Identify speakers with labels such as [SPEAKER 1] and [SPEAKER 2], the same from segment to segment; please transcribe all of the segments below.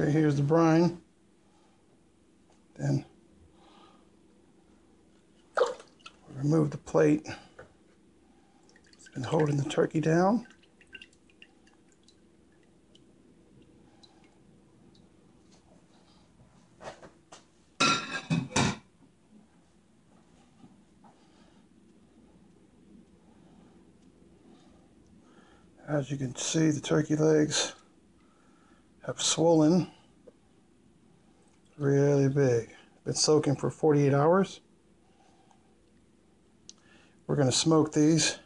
[SPEAKER 1] Okay, here's the brine. Then remove the plate. It's been holding the turkey down. As you can see, the turkey legs have swollen really big. Been soaking for 48 hours. We're going to smoke these.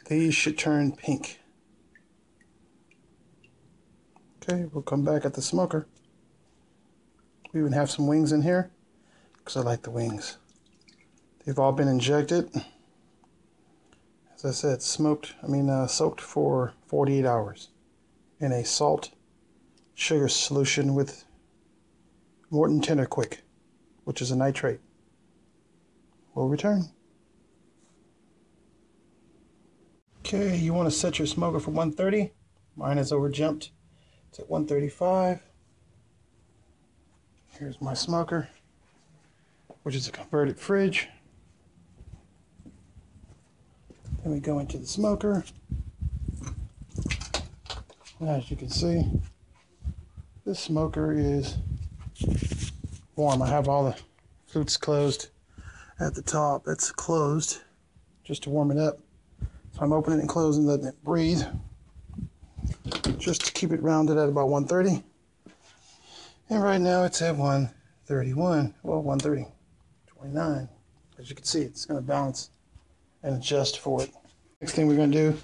[SPEAKER 1] These should turn pink. Okay, we'll come back at the smoker. We even have some wings in here because I like the wings. They've all been injected. As I said, soaked for 48 hours in a salt sugar solution with Morton Tender Quick, which is a nitrate. We'll return. Okay, you want to set your smoker for 130. Mine is overjumped. It's at 135. Here's my smoker, which is a converted fridge. Then we go into the smoker. As you can see, this smoker is warm. I have all the flutes closed at the top. That's closed just to warm it up. So I'm opening and closing, letting it breathe, just to keep it rounded at about 130. And right now it's at 131. Well, 130, 29. As you can see, it's going to balance and adjust for it. Next thing we're going to do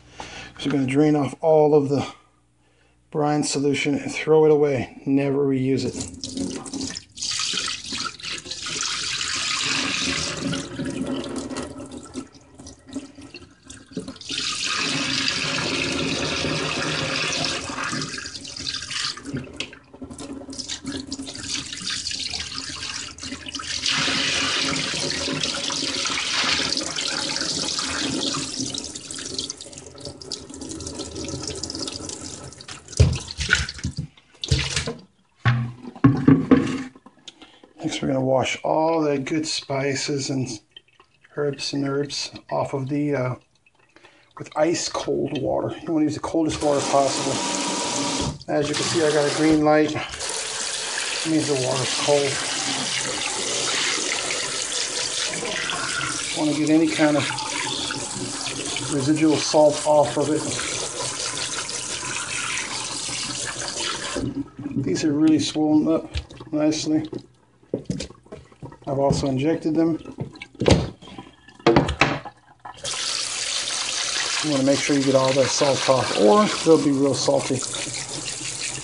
[SPEAKER 1] is we're going to drain off all of the brine solution and throw it away. Never reuse it. Next, we're going to wash all the good spices and herbs off of the with ice cold water. You want to use the coldest water possible. As you can see, I got a green light. It means the water's cold. You want to get any kind of residual salt off of it. These are really swollen up nicely. I've also injected them. You want to make sure you get all that salt off, or they'll be real salty,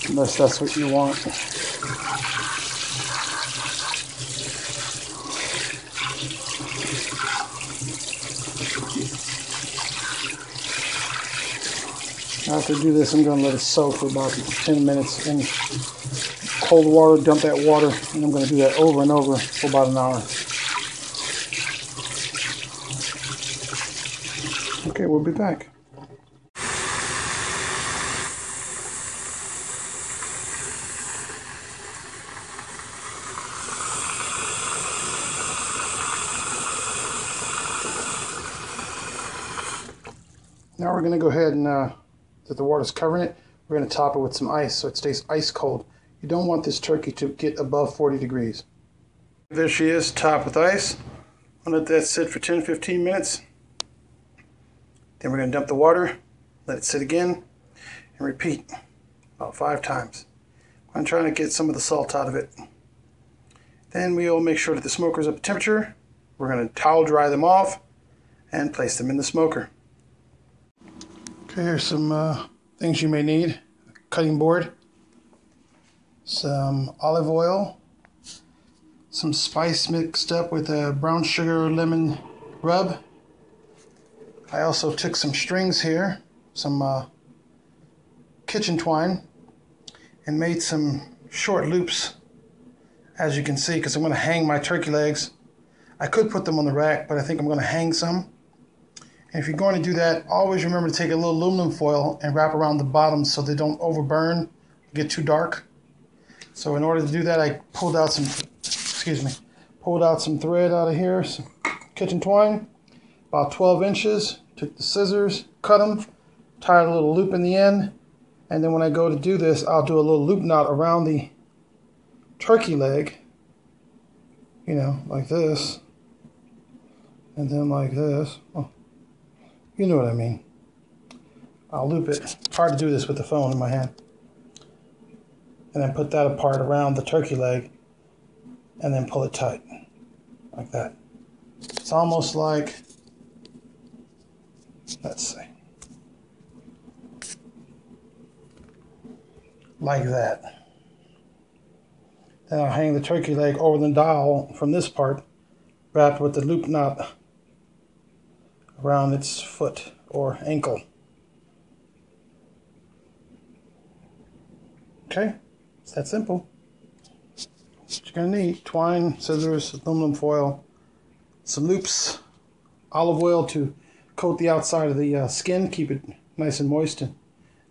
[SPEAKER 1] unless that's what you want. After I do this, I'm going to let it soak for about 10 minutes in cold water. Dump that water, and I'm going to do that over and over for about an hour. Okay, we'll be back. Now we're going to go ahead and, that the water's covering it, we're going to top it with some ice so it stays ice cold. You don't want this turkey to get above 40 degrees. There she is, topped with ice. I'll let that sit for 10-15 minutes. Then we're going to dump the water, let it sit again, and repeat about 5 times. I'm trying to get some of the salt out of it. Then we'll make sure that the smoker's up to temperature. We're going to towel dry them off and place them in the smoker. Okay, here's some things you may need. A cutting board, some olive oil, some spice mixed up with a brown sugar lemon rub. I also took some strings here, some kitchen twine, and made some short loops, as you can see, because I'm going to hang my turkey legs. I could put them on the rack, but I think I'm going to hang some. And if you're going to do that, always remember to take a little aluminum foil and wrap around the bottom so they don't overburn get too dark. So in order to do that, I pulled out some, pulled out some thread out of here, some kitchen twine, about 12 inches. Took the scissors, cut them, tied a little loop in the end, and then when I go to do this, I'll do a little loop knot around the turkey leg, you know, like this, and then like this. Oh, you know what I mean. I'll loop it. It's hard to do this with the phone in my hand. And then put that apart around the turkey leg, and then pull it tight, like that. It's almost like, let's see, like that. Then I'll hang the turkey leg over the dowel from this part, wrapped with the loop knot around its foot or ankle. Okay, it's that simple. What you're going to need: twine, scissors, aluminum foil, some loops, olive oil to coat the outside of the skin, keep it nice and moist and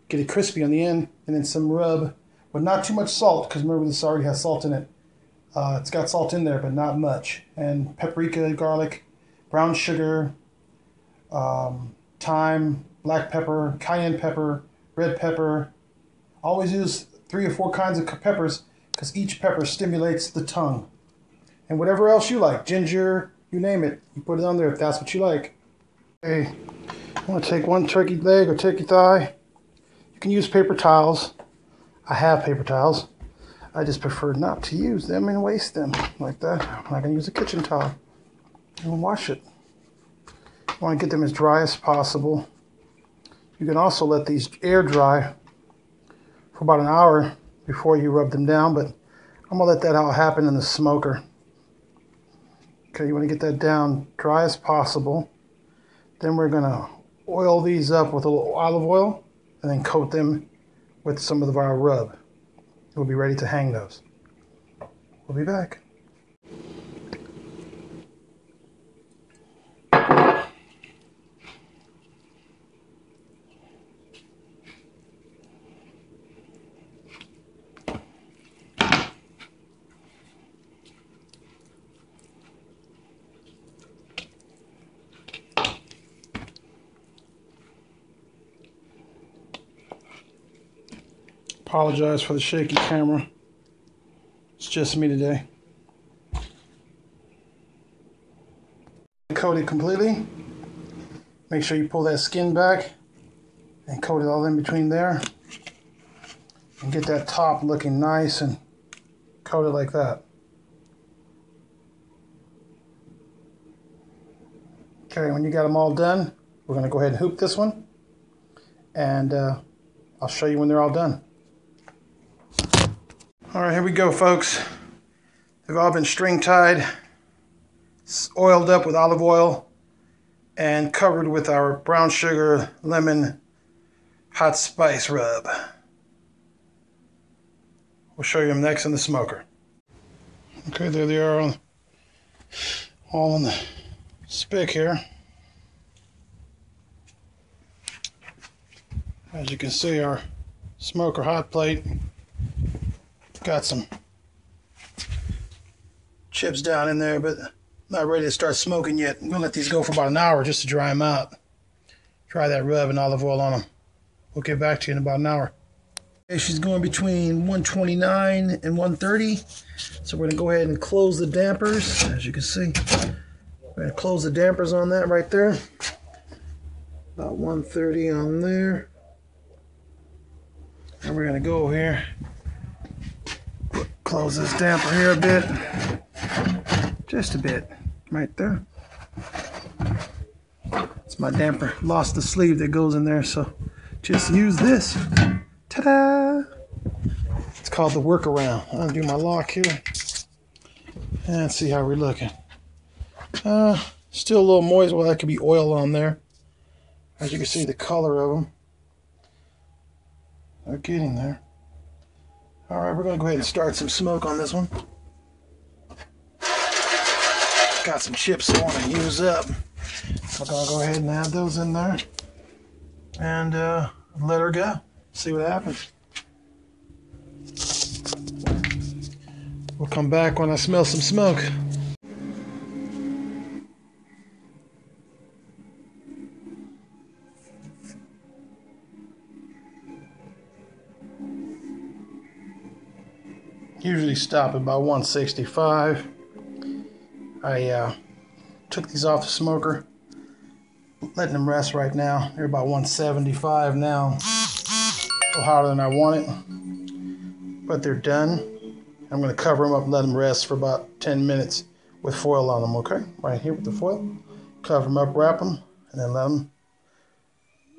[SPEAKER 1] get it crispy on the end, and then some rub, but not too much salt, because remember this already has salt in it. It's got salt in there, but not much. And paprika, garlic, brown sugar, thyme, black pepper, cayenne pepper, red pepper. Always use 3 or 4 kinds of peppers, because each pepper stimulates the tongue. And whatever else you like, ginger, you name it, you put it on there if that's what you like. Okay, I'm going to take one turkey leg or turkey thigh. You can use paper towels. I have paper towels. I just prefer not to use them and waste them like that. I'm not going to use a kitchen towel. I'm going to wash it. You want to get them as dry as possible. You can also let these air dry for about an hour before you rub them down, but I'm going to let that all happen in the smoker. Okay, you want to get that down dry as possible. Then we're going to oil these up with a little olive oil and then coat them with some of our rub. We'll be ready to hang those. We'll be back. Apologize for the shaky camera. It's just me today. Coat it completely. Make sure you pull that skin back and coat it all in between there. And get that top looking nice and coat it like that. Okay, when you got them all done, we're going to go ahead and hoop this one. And I'll show you when they're all done. All right, here we go, folks. They've all been string tied, oiled up with olive oil, and covered with our brown sugar, lemon, hot spice rub. We'll show you them next in the smoker. Okay, there they are, all on the spick here. As you can see, our smoker hot plate got some chips down in there, but not ready to start smoking yet. I'm gonna let these go for about an hour just to dry them out. Try that rub and olive oil on them. We'll get back to you in about an hour. Okay, she's going between 129 and 130. So we're gonna go ahead and close the dampers. As you can see, we're gonna close the dampers on that right there. About 130 on there. And we're gonna go here. Close this damper here a bit, just a bit, right there. It's my damper. Lost the sleeve that goes in there, so just use this. Ta-da! It's called the workaround. Undo my lock here, and see how we're looking. Still a little moist. Well, that could be oil on there. As you can see, the color of them. They're getting there. All right, we're going to go ahead and start some smoke on this one. Got some chips I want to use up. I'm going to go ahead and add those in there. And let her go. See what happens. We'll come back when I smell some smoke. Usually stop at about 165. I took these off the smoker, letting them rest right now. They're about 175 now. A little hotter than I want it, but they're done. I'm going to cover them up and let them rest for about 10 minutes with foil on them, okay? Right here with the foil. Cover them up, wrap them, and then let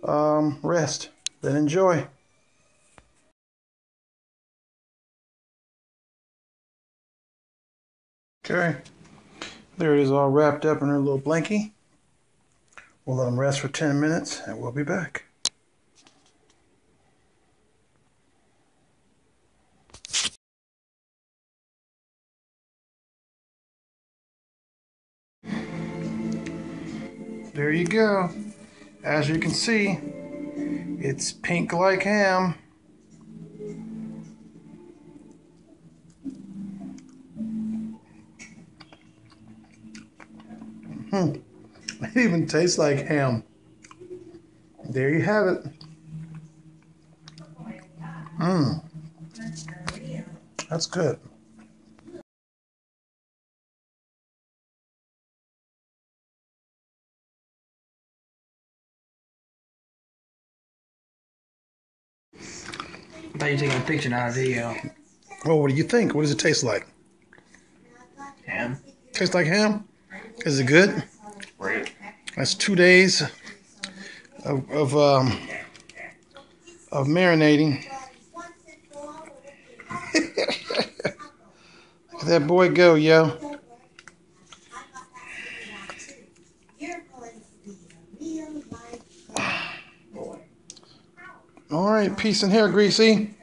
[SPEAKER 1] them rest. Then enjoy. Okay, there it is, all wrapped up in her little blankie. We'll let them rest for 10 minutes and we'll be back. There you go. As you can see, it's pink like ham. It even tastes like ham. There you have it. That's good.
[SPEAKER 2] I thought you were taking a picture, not a video.
[SPEAKER 1] Well, what do you think? What does it taste like?
[SPEAKER 2] Ham.
[SPEAKER 1] Tastes like ham? Is it good?
[SPEAKER 2] Great.
[SPEAKER 1] That's 2 days of marinating. Look at that boy go, yo. All right, peace and hair, Greasy.